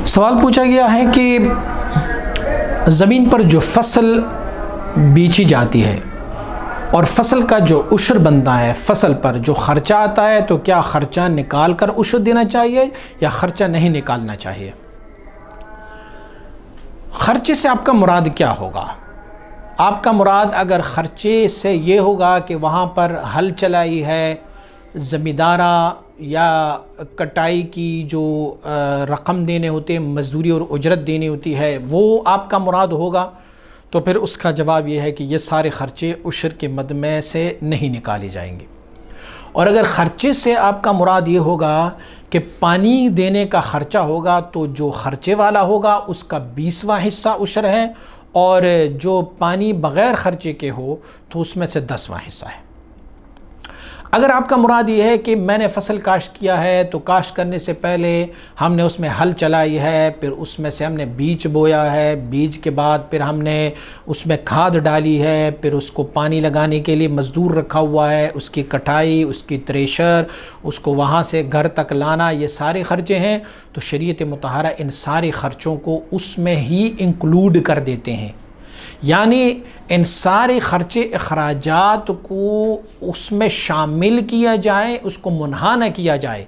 سوال پوچھا گیا ہے کہ زمین پر جو فصل بیچی جاتی ہے اور فصل کا جو عشر بنتا ہے، فصل پر جو خرچہ آتا ہے، تو کیا خرچہ نکال کر عشر دینا چاہیے یا خرچہ نہیں نکالنا چاہیے؟ خرچے سے آپ کا مراد کیا ہوگا؟ آپ کا مراد اگر خرچے سے یہ ہوگا کہ وہاں پر ہل چلائی ہے، زمیندارہ یا کٹائی کی جو رقم دینے ہوتے ہیں، مزدوری اور اجرت دینی ہوتی ہے، وہ آپ کا مراد ہوگا، تو پھر اس کا جواب یہ ہے کہ یہ سارے خرچے عشر کے مد میں سے نہیں نکالے جائیں گے۔ اور اگر خرچے سے آپ کا مراد یہ ہوگا کہ پانی دینے کا خرچہ ہوگا، تو جو خرچے والا ہوگا اس کا 20واں حصہ عشر ہے، اور جو پانی بغیر خرچے کے ہو تو اس میں سے 10واں حصہ ہے۔ اگر آپ کا مراد یہ ہے کہ میں نے فصل کاشت کیا ہے، تو کاشت کرنے سے پہلے ہم نے اس میں ہل چلائی ہے، پھر اس میں سے ہم نے بیج بویا ہے، بیج کے بعد پھر ہم نے اس میں کھاد ڈالی ہے، پھر اس کو پانی لگانے کے لیے مزدور رکھا ہوا ہے، اس کی کٹائی، اس کی تریشر، اس کو وہاں سے گھر تک لانا، یہ سارے خرچے ہیں، تو شریعت مطہرہ ان سارے خرچوں کو اس میں ہی انکلوڈ کر دیتے ہیں۔ یعنی ان سارے خرچے اخراجات کو اس میں شامل کیا جائے، اس کو منہا نہ کیا جائے۔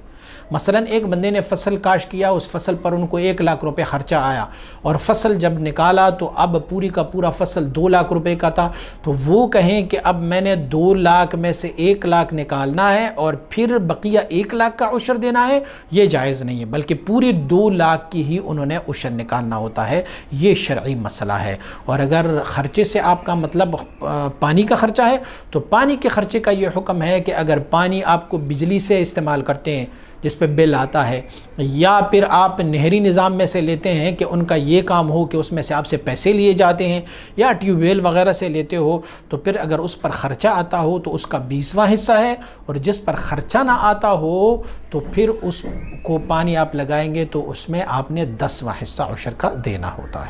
مثلا ایک بندے نے فصل کاشت کیا، اس فصل پر ان کو 1 لاکھ روپے خرچہ آیا، اور فصل جب نکالا تو اب پوری کا پورا فصل 2 لاکھ روپے کا تھا، تو وہ کہیں کہ اب میں نے 2 لاکھ میں سے 1 لاکھ نکالنا ہے اور پھر بقیہ 1 لاکھ کا عشر دینا ہے، یہ جائز نہیں ہے، بلکہ پوری 2 لاکھ کی ہی انہوں نے عشر نکالنا ہوتا ہے۔ یہ شرعی مسئلہ ہے۔ اور اگر خرچے سے آپ کا مطلب پانی کا خرچہ ہے، تو پانی کے خرچے کا یہ حکم ہے کہ اگر پانی آپ کو بجلی سے استعمال کرتے ہیں جس پہ بل آتا ہے، یا پھر آپ نہری نظام میں سے لیتے ہیں کہ ان کا یہ کام ہو کہ اس میں سے آپ سے پیسے لیے جاتے ہیں، یا ٹیوب ویل وغیرہ سے لیتے ہو، تو پھر اگر اس پر خرچہ آتا ہو تو اس کا 20واں حصہ ہے، اور جس پر خرچہ نہ آتا ہو تو پھر اس کو پانی آپ لگائیں گے تو اس میں آپ نے 10واں حصہ عشر کا دینا ہوتا ہے۔